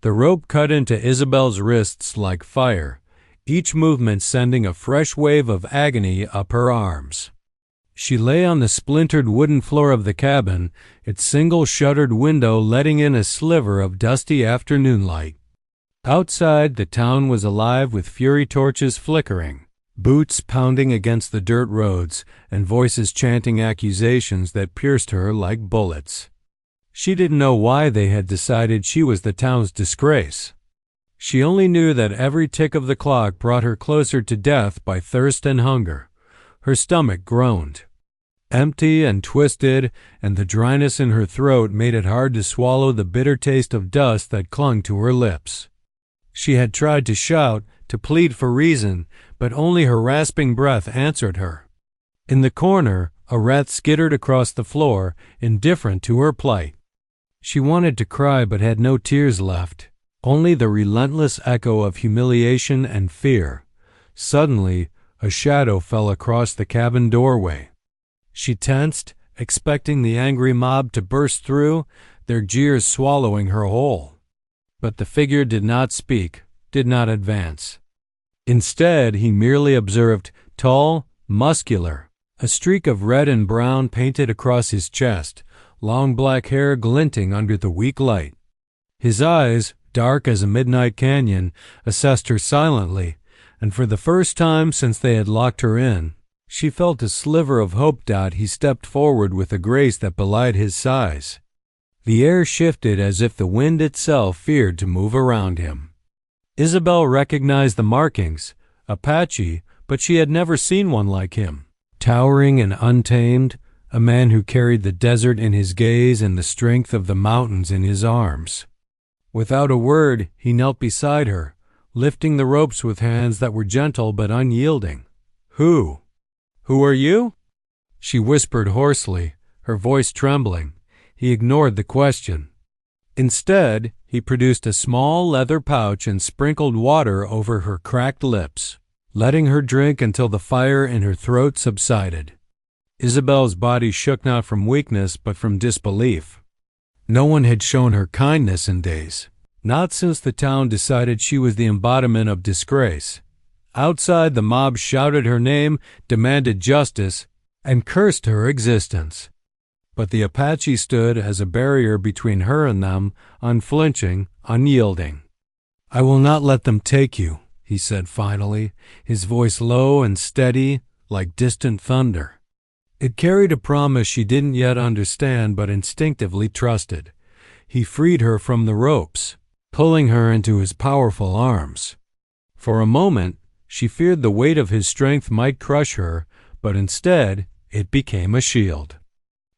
The rope cut into Isabel's wrists like fire, each movement sending a fresh wave of agony up her arms. She lay on the splintered wooden floor of the cabin, its single shuttered window letting in a sliver of dusty afternoon light. Outside, the town was alive with fury torches flickering, boots pounding against the dirt roads, and voices chanting accusations that pierced her like bullets. She didn't know why they had decided she was the town's disgrace. She only knew that every tick of the clock brought her closer to death by thirst and hunger. Her stomach groaned, empty and twisted, and the dryness in her throat made it hard to swallow the bitter taste of dust that clung to her lips. She had tried to shout, to plead for reason, but only her rasping breath answered her. In the corner, a rat skittered across the floor, indifferent to her plight. She wanted to cry but had no tears left, only the relentless echo of humiliation and fear. Suddenly, a shadow fell across the cabin doorway. She tensed, expecting the angry mob to burst through, their jeers swallowing her whole. But the figure did not speak, did not advance. Instead, he merely observed, tall, muscular, a streak of red and brown painted across his chest, long black hair glinting under the weak light. His eyes, dark as a midnight canyon, assessed her silently, and for the first time since they had locked her in, she felt a sliver of hope. He stepped forward with a grace that belied his size. The air shifted as if the wind itself feared to move around him. Isabel recognized the markings, Apache, but she had never seen one like him. Towering and untamed, a man who carried the desert in his gaze and the strength of the mountains in his arms. Without a word, he knelt beside her, lifting the ropes with hands that were gentle but unyielding. Who are you?" she whispered hoarsely, her voice trembling. He ignored the question. Instead, he produced a small leather pouch and sprinkled water over her cracked lips, letting her drink until the fire in her throat subsided. Isabel's body shook not from weakness but from disbelief. No one had shown her kindness in days, not since the town decided she was the embodiment of disgrace. Outside, the mob shouted her name, demanded justice, and cursed her existence. But the Apache stood as a barrier between her and them, unflinching, unyielding. "I will not let them take you," he said finally, his voice low and steady, like distant thunder. It carried a promise she didn't yet understand but instinctively trusted. He freed her from the ropes, pulling her into his powerful arms. For a moment, she feared the weight of his strength might crush her, but instead, it became a shield.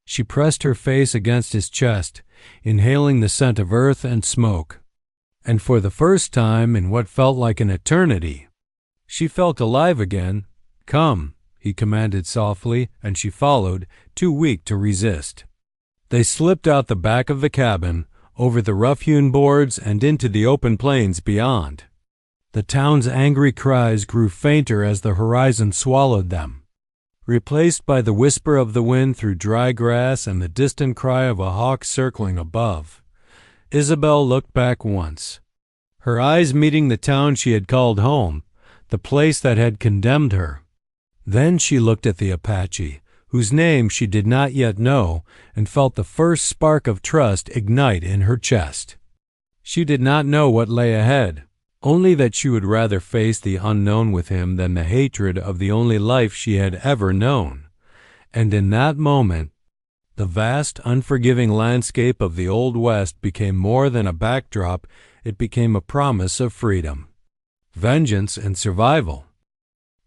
She pressed her face against his chest, inhaling the scent of earth and smoke. And for the first time in what felt like an eternity, she felt alive again. "Come," he commanded softly, and she followed, too weak to resist. They slipped out the back of the cabin, over the rough-hewn boards and into the open plains beyond. The town's angry cries grew fainter as the horizon swallowed them, replaced by the whisper of the wind through dry grass and the distant cry of a hawk circling above. Isabel looked back once, her eyes meeting the town she had called home, the place that had condemned her. Then she looked at the Apache, whose name she did not yet know, and felt the first spark of trust ignite in her chest. She did not know what lay ahead, only that she would rather face the unknown with him than the hatred of the only life she had ever known. And in that moment, the vast, unforgiving landscape of the Old West became more than a backdrop, it became a promise of freedom, vengeance, and survival.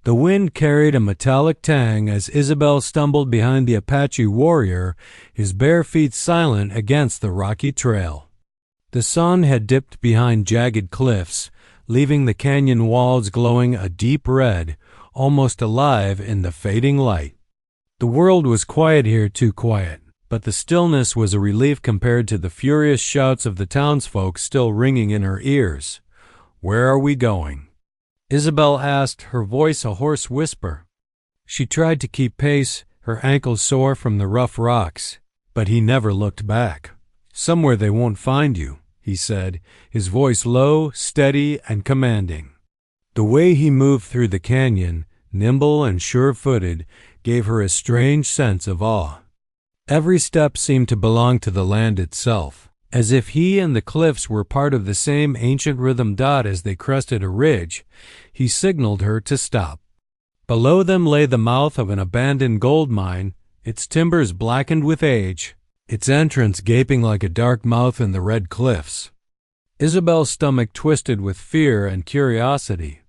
The wind carried a metallic tang as Isabel stumbled behind the Apache warrior, his bare feet silent against the rocky trail. The sun had dipped behind jagged cliffs, leaving the canyon walls glowing a deep red, almost alive in the fading light. The world was quiet here, too quiet, but the stillness was a relief compared to the furious shouts of the townsfolk still ringing in her ears. "Where are we going?" Isabel asked, her voice a hoarse whisper. She tried to keep pace, her ankles sore from the rough rocks, but he never looked back. "Somewhere they won't find you," he he said, his voice low, steady, and commanding. The way he moved through the canyon, nimble and sure-footed, gave her a strange sense of awe. Every step seemed to belong to the land itself, as if he and the cliffs were part of the same ancient rhythm. As they crested a ridge, he signaled her to stop. Below them lay the mouth of an abandoned gold mine, its timbers blackened with age, its entrance gaping like a dark mouth in the red cliffs. Isabel's stomach twisted with fear and curiosity.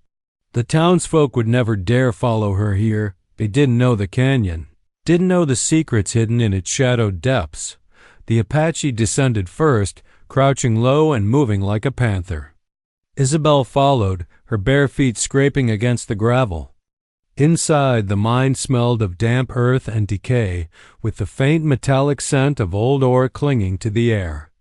The townsfolk would never dare follow her here. They didn't know the canyon, didn't know the secrets hidden in its shadowed depths. The Apache descended first, crouching low and moving like a panther. Isabel followed, her bare feet scraping against the gravel. Inside, the mine smelled of damp earth and decay, with the faint metallic scent of old ore clinging to the air.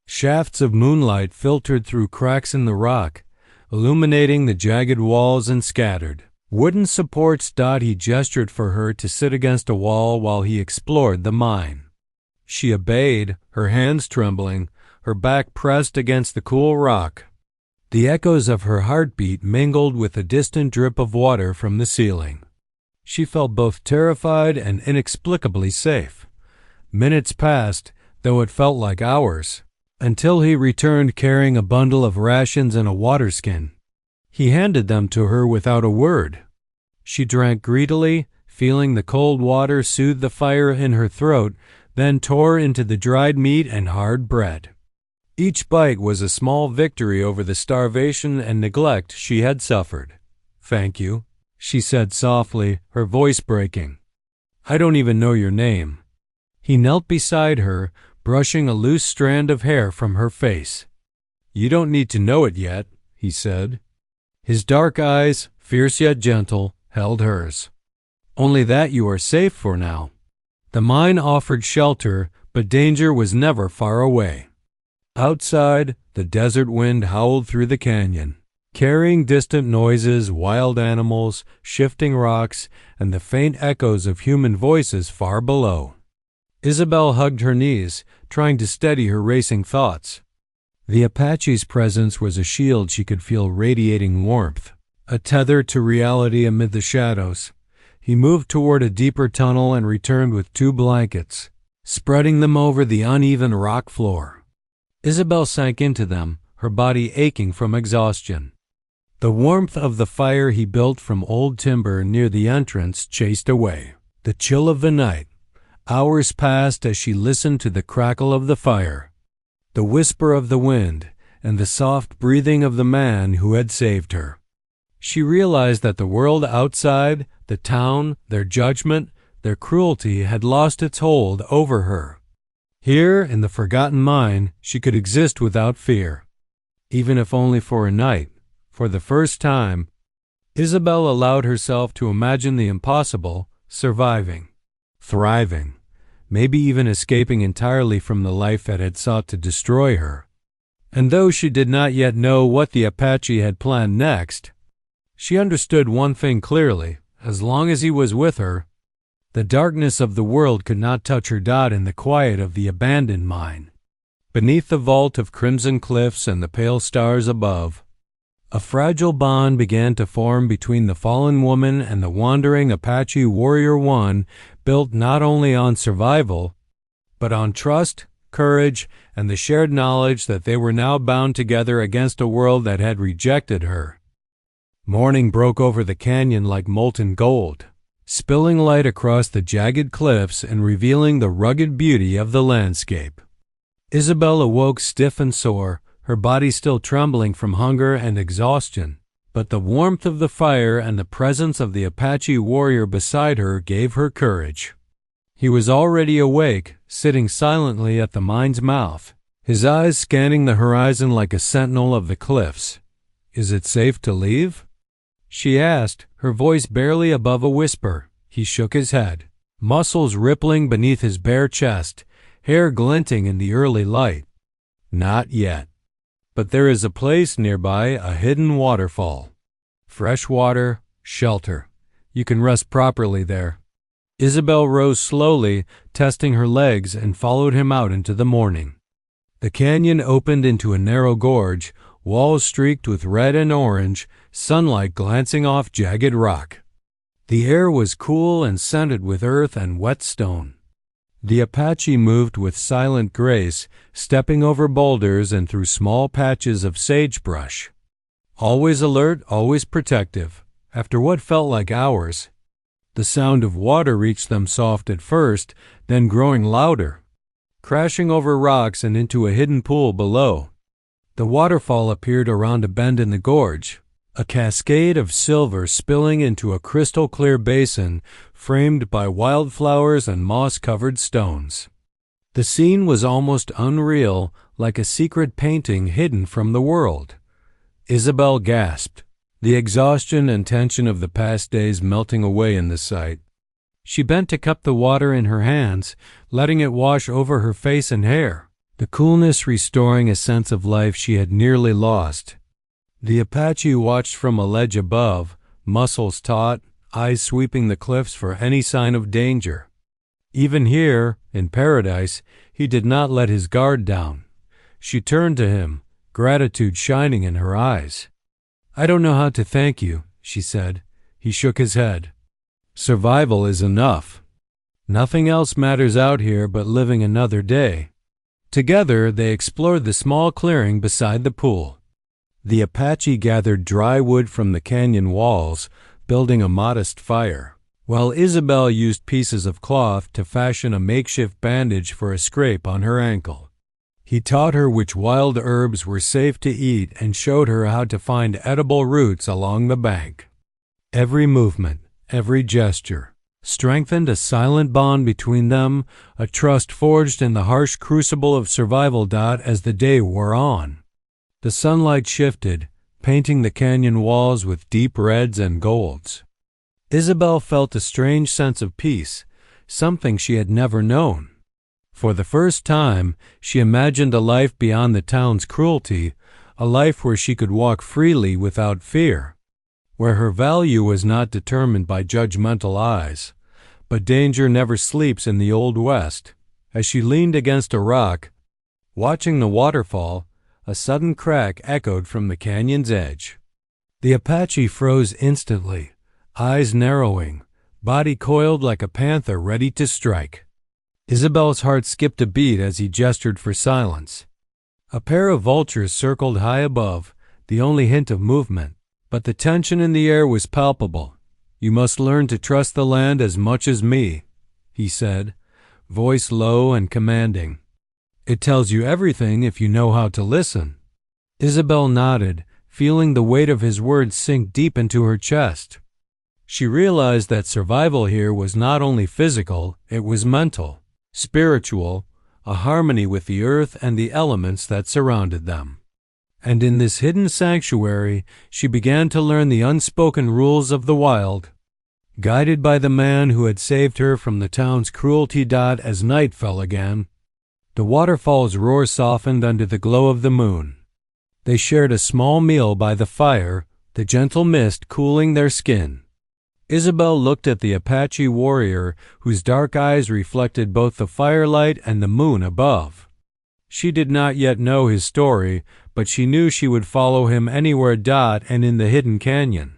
Shafts of moonlight filtered through cracks in the rock, illuminating the jagged walls and scattered wooden supports. He gestured for her to sit against a wall while he explored the mine. She obeyed, her hands trembling, her back pressed against the cool rock. The echoes of her heartbeat mingled with the distant drip of water from the ceiling. She felt both terrified and inexplicably safe. Minutes passed, though it felt like hours, until he returned carrying a bundle of rations and a water skin. He handed them to her without a word. She drank greedily, feeling the cold water soothe the fire in her throat, then tore into the dried meat and hard bread. Each bite was a small victory over the starvation and neglect she had suffered. "Thank you," she said softly, her voice breaking. "I don't even know your name." He knelt beside her, brushing a loose strand of hair from her face. "You don't need to know it yet," he said. His dark eyes, fierce yet gentle, held hers. "Only that you are safe for now." The mine offered shelter, but danger was never far away. Outside, the desert wind howled through the canyon, carrying distant noises, wild animals, shifting rocks, and the faint echoes of human voices far below. Isabel hugged her knees, trying to steady her racing thoughts. The Apache's presence was a shield she could feel radiating warmth, a tether to reality amid the shadows. He moved toward a deeper tunnel and returned with 2 blankets, spreading them over the uneven rock floor. Isabel sank into them, her body aching from exhaustion. The warmth of the fire he built from old timber near the entrance chased away the chill of the night. Hours passed as she listened to the crackle of the fire, the whisper of the wind, and the soft breathing of the man who had saved her. She realized that the world outside, the town, their judgment, their cruelty had lost its hold over her. Here, in the forgotten mine, she could exist without fear, even if only for a night. For the first time, Isabel allowed herself to imagine the impossible, surviving, thriving, maybe even escaping entirely from the life that had sought to destroy her. And though she did not yet know what the Apache had planned next, she understood one thing clearly: as long as he was with her, the darkness of the world could not touch her. In the quiet of the abandoned mine, beneath the vault of crimson cliffs and the pale stars above, a fragile bond began to form between the fallen woman and the wandering Apache warrior, one built not only on survival, but on trust, courage, and the shared knowledge that they were now bound together against a world that had rejected her. Morning broke over the canyon like molten gold, spilling light across the jagged cliffs and revealing the rugged beauty of the landscape. Isabel awoke stiff and sore, her body still trembling from hunger and exhaustion, but the warmth of the fire and the presence of the Apache warrior beside her gave her courage. He was already awake, sitting silently at the mine's mouth, his eyes scanning the horizon like a sentinel of the cliffs. "Is it safe to leave?" she asked, her voice barely above a whisper. He shook his head, muscles rippling beneath his bare chest, hair glinting in the early light. "Not yet. But there is a place nearby, a hidden waterfall. Fresh water, shelter. You can rest properly there." Isabel rose slowly, testing her legs, and followed him out into the morning. The canyon opened into a narrow gorge, walls streaked with red and orange, sunlight glancing off jagged rock. The air was cool and scented with earth and wet stone. The Apache moved with silent grace, stepping over boulders and through small patches of sagebrush. Always alert, always protective. After what felt like hours, the sound of water reached them soft at first, then growing louder, crashing over rocks and into a hidden pool below. The waterfall appeared around a bend in the gorge, a cascade of silver spilling into a crystal-clear basin framed by wildflowers and moss-covered stones. The scene was almost unreal, like a secret painting hidden from the world. Isabel gasped, the exhaustion and tension of the past days melting away in the sight. She bent to cup the water in her hands, letting it wash over her face and hair, the coolness restoring a sense of life she had nearly lost. The Apache watched from a ledge above, muscles taut, eyes sweeping the cliffs for any sign of danger. Even here, in paradise, he did not let his guard down. She turned to him, gratitude shining in her eyes. "I don't know how to thank you," she said. He shook his head. "Survival is enough. Nothing else matters out here but living another day." Together, they explored the small clearing beside the pool. The Apache gathered dry wood from the canyon walls, building a modest fire, while Isabel used pieces of cloth to fashion a makeshift bandage for a scrape on her ankle. He taught her which wild herbs were safe to eat and showed her how to find edible roots along the bank. Every movement, every gesture, strengthened a silent bond between them, a trust forged in the harsh crucible of survival. As the day wore on, the sunlight shifted, painting the canyon walls with deep reds and golds. Isabel felt a strange sense of peace, something she had never known. For the first time, she imagined a life beyond the town's cruelty, a life where she could walk freely without fear, where her value was not determined by judgmental eyes. But danger never sleeps in the Old West. As she leaned against a rock, watching the waterfall, a sudden crack echoed from the canyon's edge. The Apache froze instantly, eyes narrowing, body coiled like a panther ready to strike. Isabel's heart skipped a beat as he gestured for silence. A pair of vultures circled high above, the only hint of movement, but the tension in the air was palpable. "You must learn to trust the land as much as me," he said, voice low and commanding. "It tells you everything if you know how to listen." Isabel nodded, feeling the weight of his words sink deep into her chest. She realized that survival here was not only physical, it was mental, spiritual, a harmony with the earth and the elements that surrounded them. And in this hidden sanctuary, she began to learn the unspoken rules of the wild. Guided by the man who had saved her from the town's cruelty. As night fell again, the waterfall's roar softened under the glow of the moon. They shared a small meal by the fire, the gentle mist cooling their skin. Isabel looked at the Apache warrior, whose dark eyes reflected both the firelight and the moon above. She did not yet know his story, but she knew she would follow him anywhere. And in the hidden canyon,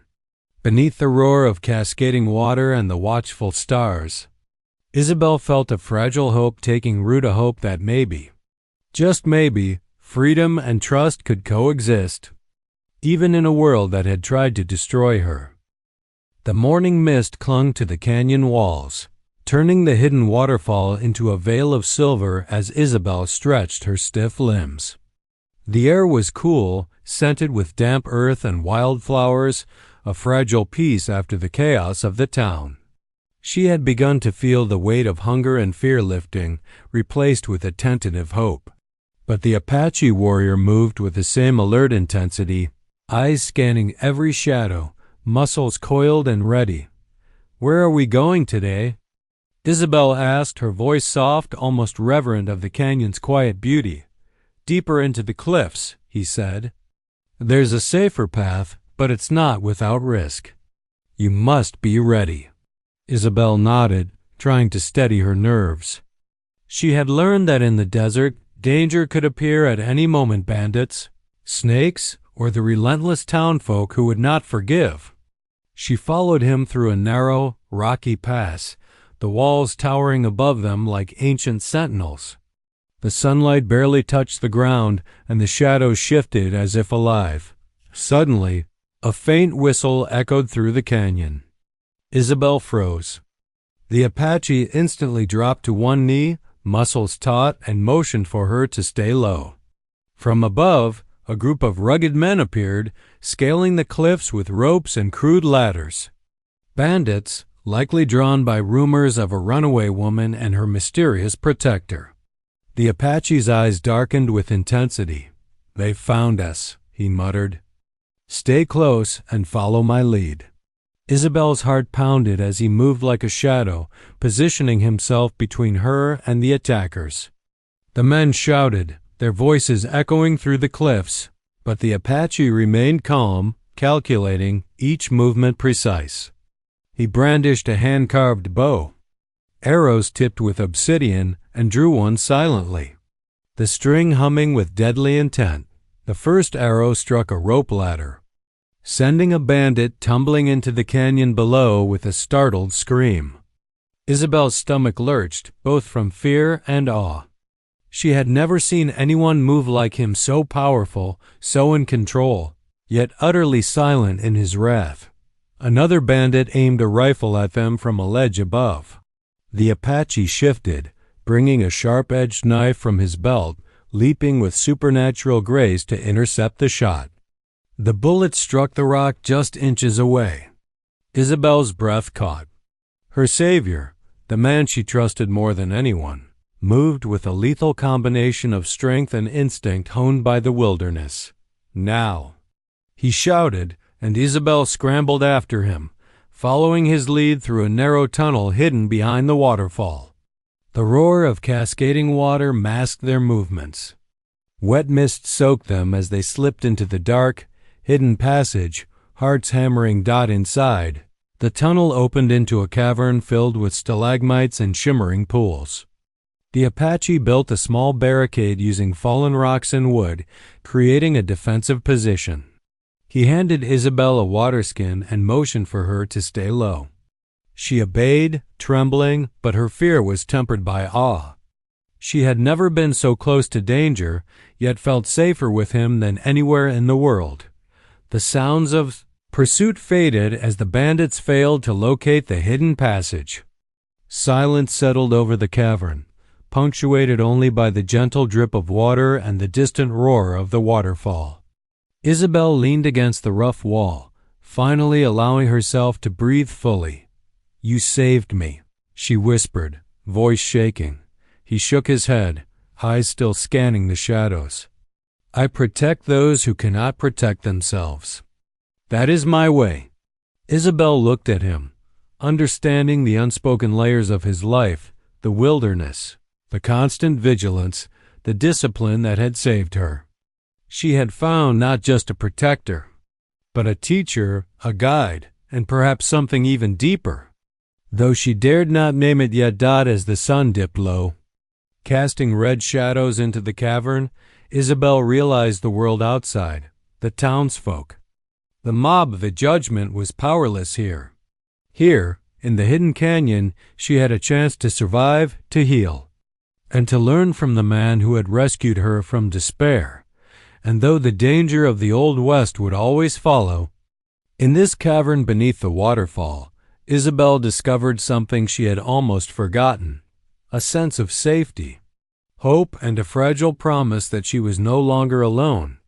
beneath the roar of cascading water and the watchful stars, Isabel felt a fragile hope taking root, a hope that maybe, just maybe, freedom and trust could coexist, even in a world that had tried to destroy her. The morning mist clung to the canyon walls, turning the hidden waterfall into a veil of silver as Isabel stretched her stiff limbs. The air was cool, scented with damp earth and wildflowers, a fragile peace after the chaos of the town. She had begun to feel the weight of hunger and fear lifting, replaced with a tentative hope. But the Apache warrior moved with the same alert intensity, eyes scanning every shadow, muscles coiled and ready. "Where are we going today?" Isabel asked, her voice soft, almost reverent of the canyon's quiet beauty. "Deeper into the cliffs," he said. "There's a safer path, but it's not without risk. You must be ready." Isabel nodded, trying to steady her nerves. She had learned that in the desert, Danger could appear at any moment: bandits, snakes, or the relentless townfolk who would not forgive. She followed him through a narrow, rocky pass, the walls towering above them like ancient sentinels. The sunlight barely touched the ground, and the shadows shifted as if alive. Suddenly, a faint whistle echoed through the canyon. Isabel froze. The Apache instantly dropped to one knee, muscles taut, and motioned for her to stay low. From above, a group of rugged men appeared, scaling the cliffs with ropes and crude ladders. Bandits, likely drawn by rumors of a runaway woman and her mysterious protector. The Apache's eyes darkened with intensity. "They found us," he muttered. "Stay close and follow my lead." Isabel's heart pounded as he moved like a shadow, positioning himself between her and the attackers. The men shouted, their voices echoing through the cliffs, but the Apache remained calm, calculating, each movement precise. He brandished a hand-carved bow. Arrows tipped with obsidian, and drew one silently, the string humming with deadly intent. The first arrow struck a rope ladder, sending a bandit tumbling into the canyon below with a startled scream. Isabel's stomach lurched, both from fear and awe. She had never seen anyone move like him, so powerful, so in control, yet utterly silent in his wrath. Another bandit aimed a rifle at them from a ledge above. The Apache shifted, bringing a sharp-edged knife from his belt, leaping with supernatural grace to intercept the shot. The bullet struck the rock just inches away. Isabel's breath caught. Her savior, the man she trusted more than anyone, moved with a lethal combination of strength and instinct honed by the wilderness. "Now!" he shouted, and Isabel scrambled after him, following his lead through a narrow tunnel hidden behind the waterfall. The roar of cascading water masked their movements. Wet mist soaked them as they slipped into the dark, hidden passage, hearts hammering dot inside. The tunnel opened into a cavern filled with stalagmites and shimmering pools. The Apache built a small barricade using fallen rocks and wood, creating a defensive position. He handed Isabel a waterskin and motioned for her to stay low. She obeyed, trembling, but her fear was tempered by awe. She had never been so close to danger, yet felt safer with him than anywhere in the world. The sounds of pursuit faded as the bandits failed to locate the hidden passage. Silence settled over the cavern, punctuated only by the gentle drip of water and the distant roar of the waterfall. Isabel leaned against the rough wall, finally allowing herself to breathe fully. "You saved me," she whispered, voice shaking. He shook his head, eyes still scanning the shadows. "I protect those who cannot protect themselves. That is my way." Isabel looked at him, understanding the unspoken layers of his life, the wilderness, the constant vigilance, the discipline that had saved her. She had found not just a protector, but a teacher, a guide, and perhaps something even deeper. Though she dared not name it yet. As the sun dipped low, casting red shadows into the cavern, Isabel realized the world outside, the townsfolk. The mob of the judgment was powerless here. Here, in the hidden canyon, she had a chance to survive, to heal, and to learn from the man who had rescued her from despair. And though the danger of the Old West would always follow, in this cavern beneath the waterfall, Isabel discovered something she had almost forgotten: a sense of safety, hope, and a fragile promise that she was no longer alone.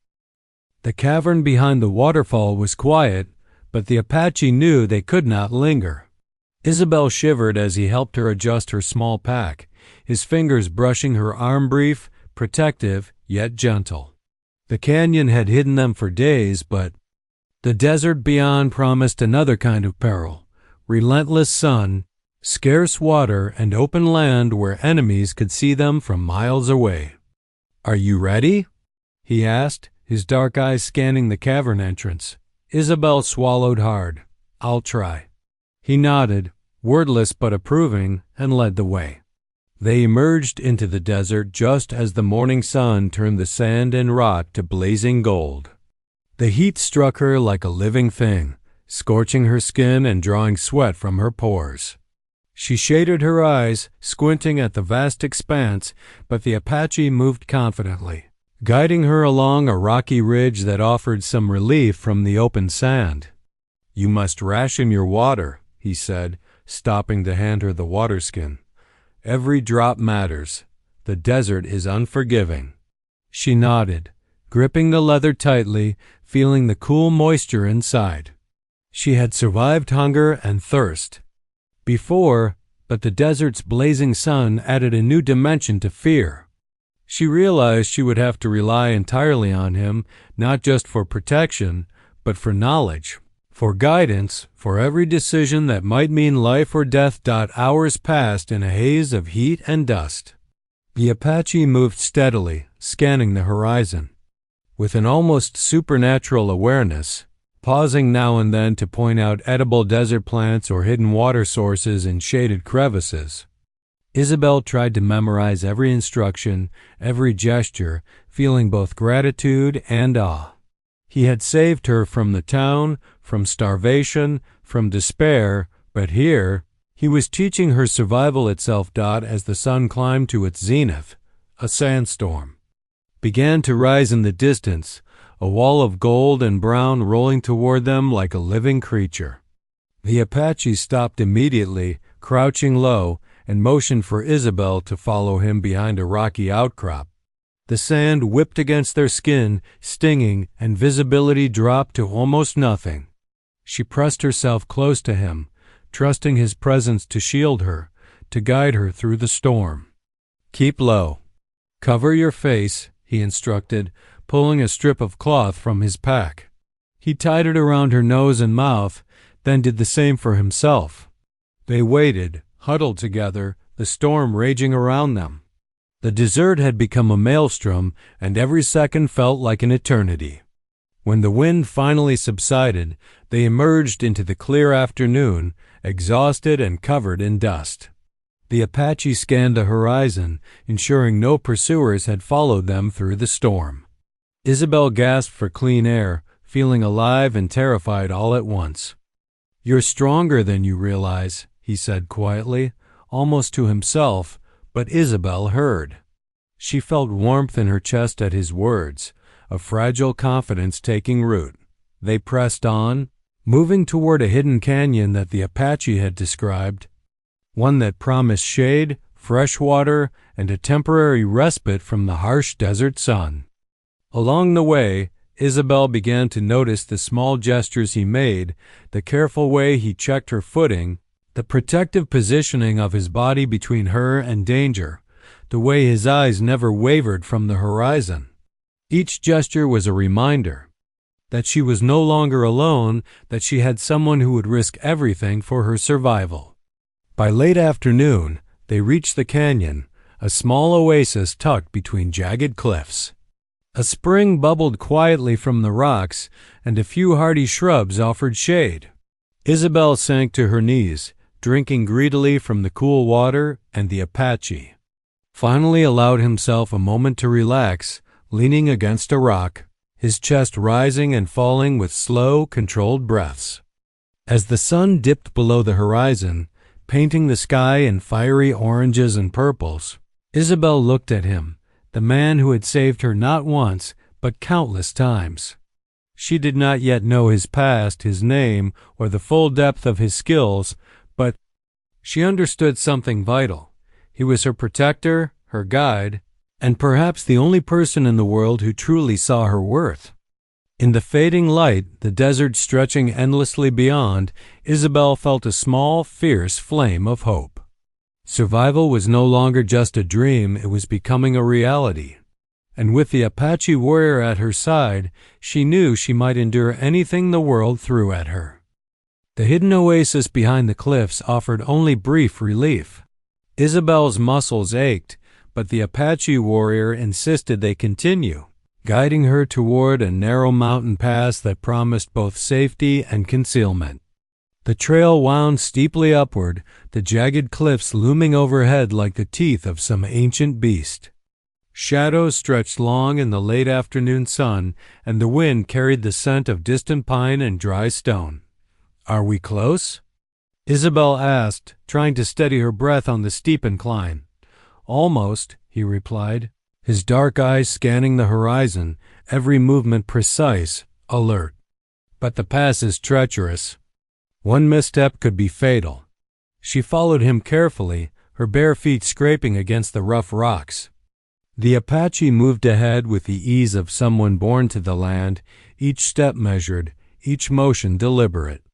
The cavern behind the waterfall was quiet, but the Apache knew they could not linger. Isabel shivered as he helped her adjust her small pack, his fingers brushing her arm, brief, protective, yet gentle. The canyon had hidden them for days, but the desert beyond promised another kind of peril: relentless sun, scarce water, and open land where enemies could see them from miles away. "Are you ready?" he asked, his dark eyes scanning the cavern entrance. Isabel swallowed hard. "I'll try." He nodded, wordless but approving, and led the way. They emerged into the desert just as the morning sun turned the sand and rock to blazing gold. The heat struck her like a living thing, scorching her skin and drawing sweat from her pores. She shaded her eyes, squinting at the vast expanse, but the Apache moved confidently, guiding her along a rocky ridge that offered some relief from the open sand. "You must ration your water," he said, stopping to hand her the water skin. "Every drop matters. The desert is unforgiving." She nodded, gripping the leather tightly, feeling the cool moisture inside. She had survived hunger and thirst before, but the desert's blazing sun added a new dimension to fear. She realized she would have to rely entirely on him, not just for protection, but for knowledge, for guidance, for every decision that might mean life or death. Hours passed in a haze of heat and dust. The Apache moved steadily, scanning the horizon. With an almost supernatural awareness, pausing now and then to point out edible desert plants or hidden water sources in shaded crevices. Isabel tried to memorize every instruction, every gesture, feeling both gratitude and awe. He had saved her from the town, from starvation, from despair, but here, he was teaching her survival itself. As the sun climbed to its zenith, a sandstorm began to rise in the distance, a wall of gold and brown rolling toward them like a living creature. The Apache stopped immediately, crouching low, and motioned for Isabel to follow him behind a rocky outcrop. The sand whipped against their skin, stinging, and visibility dropped to almost nothing. She pressed herself close to him, trusting his presence to shield her, to guide her through the storm. "Keep low. Cover your face," he instructed, pulling a strip of cloth from his pack. He tied it around her nose and mouth, then did the same for himself. They waited, huddled together, the storm raging around them. The desert had become a maelstrom, and every second felt like an eternity. When the wind finally subsided, they emerged into the clear afternoon, exhausted and covered in dust. The Apache scanned the horizon, ensuring no pursuers had followed them through the storm. Isabel gasped for clean air, feeling alive and terrified all at once. "You're stronger than you realize," he said quietly, almost to himself, but Isabel heard. She felt warmth in her chest at his words, a fragile confidence taking root. They pressed on, moving toward a hidden canyon that the Apache had described, one that promised shade, fresh water, and a temporary respite from the harsh desert sun. Along the way, Isabel began to notice the small gestures he made, the careful way he checked her footing, the protective positioning of his body between her and danger, the way his eyes never wavered from the horizon. Each gesture was a reminder that she was no longer alone, that she had someone who would risk everything for her survival. By late afternoon, they reached the canyon, a small oasis tucked between jagged cliffs. A spring bubbled quietly from the rocks, and a few hardy shrubs offered shade. Isabel sank to her knees, drinking greedily from the cool water, and the Apache finally allowed himself a moment to relax, leaning against a rock, his chest rising and falling with slow, controlled breaths. As the sun dipped below the horizon, painting the sky in fiery oranges and purples, Isabel looked at him, the man who had saved her not once, but countless times. She did not yet know his past, his name, or the full depth of his skills, but she understood something vital. He was her protector, her guide, and perhaps the only person in the world who truly saw her worth. In the fading light, the desert stretching endlessly beyond, Isabel felt a small, fierce flame of hope. Survival was no longer just a dream, it was becoming a reality. And with the Apache warrior at her side, she knew she might endure anything the world threw at her. The hidden oasis behind the cliffs offered only brief relief. Isabel's muscles ached, but the Apache warrior insisted they continue, guiding her toward a narrow mountain pass that promised both safety and concealment. The trail wound steeply upward, the jagged cliffs looming overhead like the teeth of some ancient beast. Shadows stretched long in the late afternoon sun, and the wind carried the scent of distant pine and dry stone. "Are we close?" Isabel asked, trying to steady her breath on the steep incline. "Almost," he replied, his dark eyes scanning the horizon, every movement precise, alert. "But the pass is treacherous. One misstep could be fatal." She followed him carefully, her bare feet scraping against the rough rocks. The Apache moved ahead with the ease of someone born to the land, each step measured, each motion deliberate.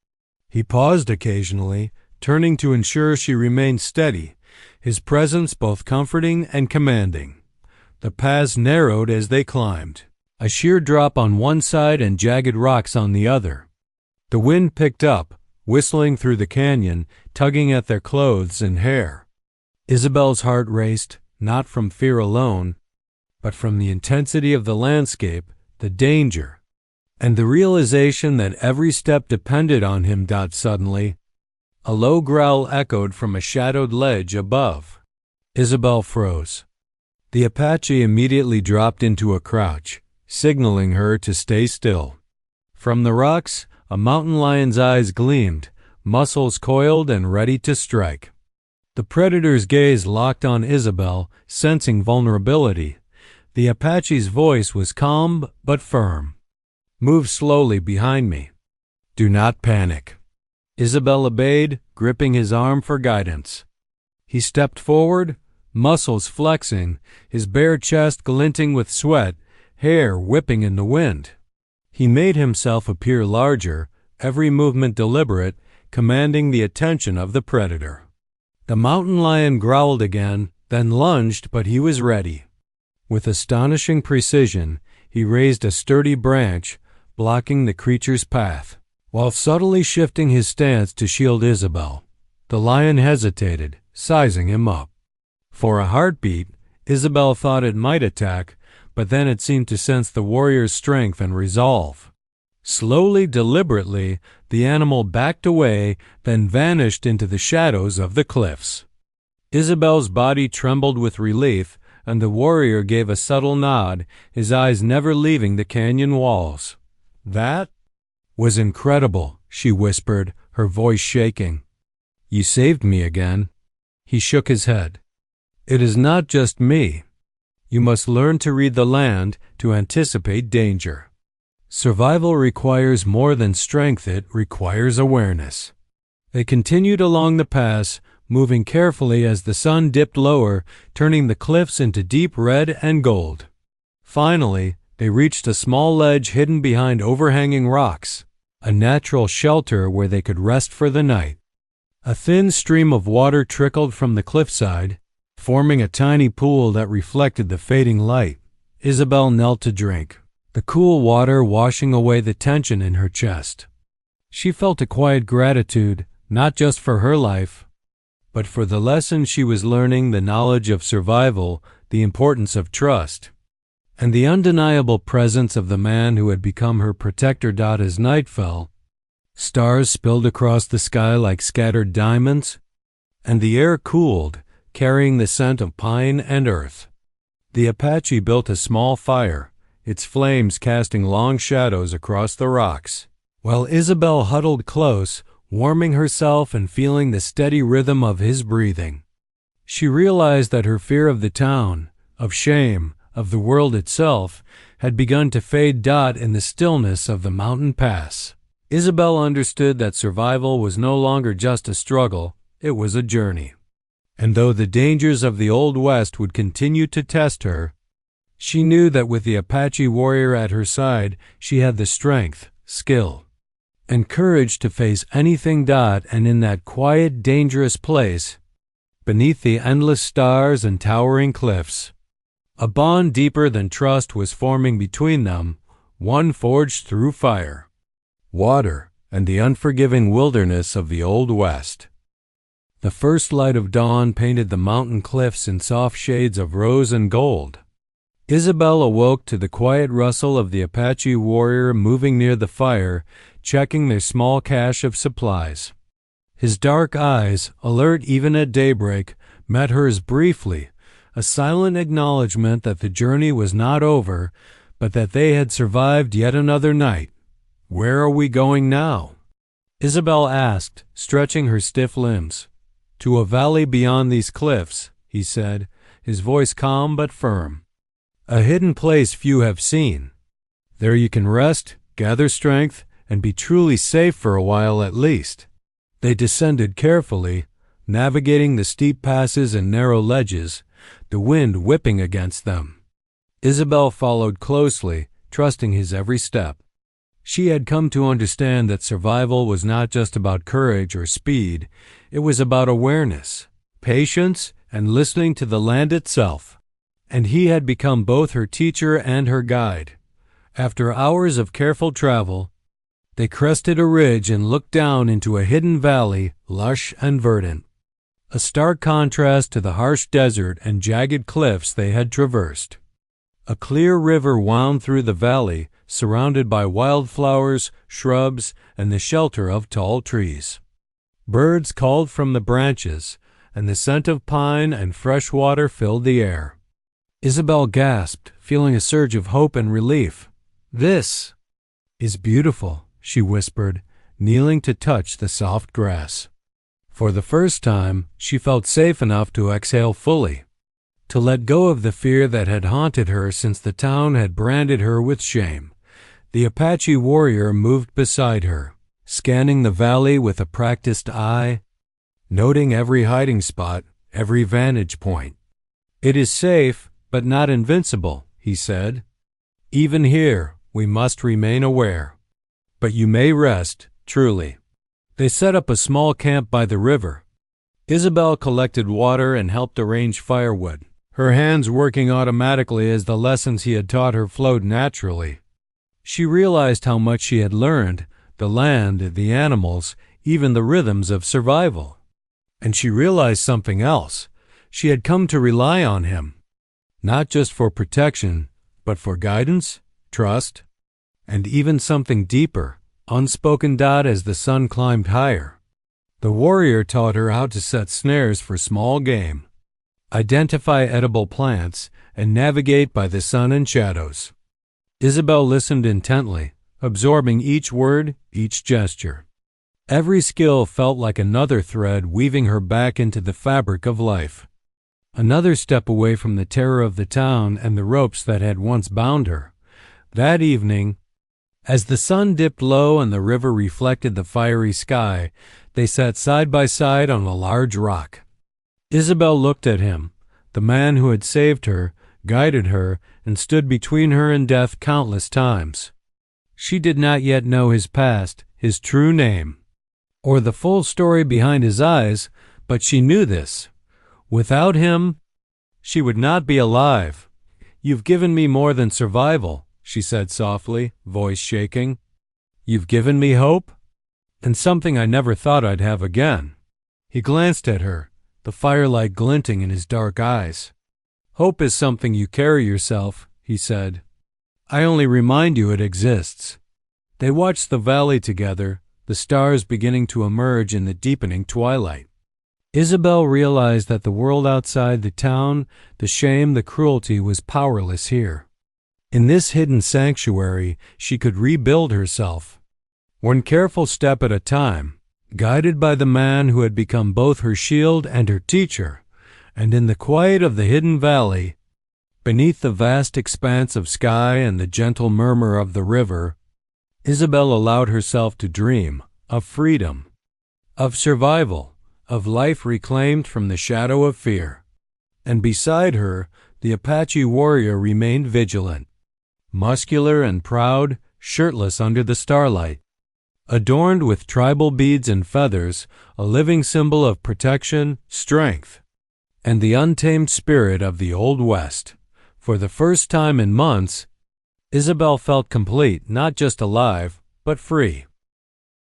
He paused occasionally, turning to ensure she remained steady, his presence both comforting and commanding. The paths narrowed as they climbed, a sheer drop on one side and jagged rocks on the other. The wind picked up, whistling through the canyon, tugging at their clothes and hair. Isabel's heart raced, not from fear alone, but from the intensity of the landscape, the danger, and the realization that every step depended on him. Suddenly, a low growl echoed from a shadowed ledge above. Isabel froze. The Apache immediately dropped into a crouch, signaling her to stay still. From the rocks, a mountain lion's eyes gleamed, muscles coiled and ready to strike. The predator's gaze locked on Isabel, sensing vulnerability. The Apache's voice was calm but firm. "Move slowly behind me. Do not panic." Isabel obeyed, gripping his arm for guidance. He stepped forward, muscles flexing, his bare chest glinting with sweat, hair whipping in the wind. He made himself appear larger, every movement deliberate, commanding the attention of the predator. The mountain lion growled again, then lunged, but he was ready. With astonishing precision, he raised a sturdy branch, blocking the creature's path, while subtly shifting his stance to shield Isabel. The lion hesitated, sizing him up. For a heartbeat, Isabel thought it might attack, but then it seemed to sense the warrior's strength and resolve. Slowly, deliberately, the animal backed away, then vanished into the shadows of the cliffs. Isabel's body trembled with relief, and the warrior gave a subtle nod, his eyes never leaving the canyon walls. "That was incredible," she whispered, her voice shaking. "You saved me again." He shook his head. "It is not just me. You must learn to read the land, to anticipate danger. Survival requires more than strength, it requires awareness." They continued along the pass, moving carefully as the sun dipped lower, turning the cliffs into deep red and gold. Finally, they reached a small ledge hidden behind overhanging rocks, a natural shelter where they could rest for the night. A thin stream of water trickled from the cliffside, forming a tiny pool that reflected the fading light. Isabel knelt to drink, the cool water washing away the tension in her chest. She felt a quiet gratitude, not just for her life, but for the lessons she was learning, the knowledge of survival, the importance of trust, and the undeniable presence of the man who had become her protector. As night fell, stars spilled across the sky like scattered diamonds, and the air cooled, carrying the scent of pine and earth. The Apache built a small fire, its flames casting long shadows across the rocks, while Isabel huddled close, warming herself and feeling the steady rhythm of his breathing. She realized that her fear of the town, of shame, of the world itself, had begun to fade. In the stillness of the mountain pass, Isabel understood that survival was no longer just a struggle, it was a journey. And though the dangers of the Old West would continue to test her, she knew that with the Apache warrior at her side, she had the strength, skill, and courage to face anything. And in that quiet, dangerous place, beneath the endless stars and towering cliffs, a bond deeper than trust was forming between them, one forged through fire, water, and the unforgiving wilderness of the Old West. The first light of dawn painted the mountain cliffs in soft shades of rose and gold. Isabel awoke to the quiet rustle of the Apache warrior moving near the fire, checking their small cache of supplies. His dark eyes, alert even at daybreak, met hers briefly, a silent acknowledgment that the journey was not over, but that they had survived yet another night. "Where are we going now?" Isabel asked, stretching her stiff limbs. "To a valley beyond these cliffs," he said, his voice calm but firm. "A hidden place few have seen. There you can rest, gather strength, and be truly safe for a while at least." They descended carefully, navigating the steep passes and narrow ledges, the wind whipping against them. Isabel followed closely, trusting his every step. She had come to understand that survival was not just about courage or speed, it was about awareness, patience, and listening to the land itself. And he had become both her teacher and her guide. After hours of careful travel, they crested a ridge and looked down into a hidden valley, lush and verdant, a stark contrast to the harsh desert and jagged cliffs they had traversed. A clear river wound through the valley, surrounded by wildflowers, shrubs, and the shelter of tall trees. Birds called from the branches, and the scent of pine and fresh water filled the air. Isabel gasped, feeling a surge of hope and relief. "This is beautiful," she whispered, kneeling to touch the soft grass. For the first time, she felt safe enough to exhale fully, to let go of the fear that had haunted her since the town had branded her with shame. The Apache warrior moved beside her, scanning the valley with a practiced eye, noting every hiding spot, every vantage point. "It is safe, but not invincible," he said. "Even here, we must remain aware. But you may rest, truly." They set up a small camp by the river. Isabel collected water and helped arrange firewood, her hands working automatically as the lessons he had taught her flowed naturally. She realized how much she had learned, the land, the animals, even the rhythms of survival. And she realized something else. She had come to rely on him, not just for protection, but for guidance, trust, and even something deeper, unspoken as the sun climbed higher. The warrior taught her how to set snares for small game, identify edible plants, and navigate by the sun and shadows. Isabel listened intently, absorbing each word, each gesture. Every skill felt like another thread weaving her back into the fabric of life. Another step away from the terror of the town and the ropes that had once bound her. That evening, as the sun dipped low and the river reflected the fiery sky, they sat side by side on a large rock. Isabel looked at him, the man who had saved her, guided her, and stood between her and death countless times. She did not yet know his past, his true name, or the full story behind his eyes, but she knew this. Without him, she would not be alive. "You've given me more than survival," she said softly, voice shaking. "You've given me hope, and something I never thought I'd have again." He glanced at her, the firelight glinting in his dark eyes. "Hope is something you carry yourself," he said. "I only remind you it exists." They watched the valley together, the stars beginning to emerge in the deepening twilight. Isabel realized that the world outside the town, the shame, the cruelty, was powerless here. In this hidden sanctuary, she could rebuild herself, one careful step at a time, guided by the man who had become both her shield and her teacher. And in the quiet of the hidden valley, beneath the vast expanse of sky and the gentle murmur of the river, Isabel allowed herself to dream of freedom, of survival, of life reclaimed from the shadow of fear. And beside her, the Apache warrior remained vigilant, muscular and proud, shirtless under the starlight, adorned with tribal beads and feathers, a living symbol of protection, strength, and the untamed spirit of the Old West. For the first time in months, Isabel felt complete, not just alive, but free.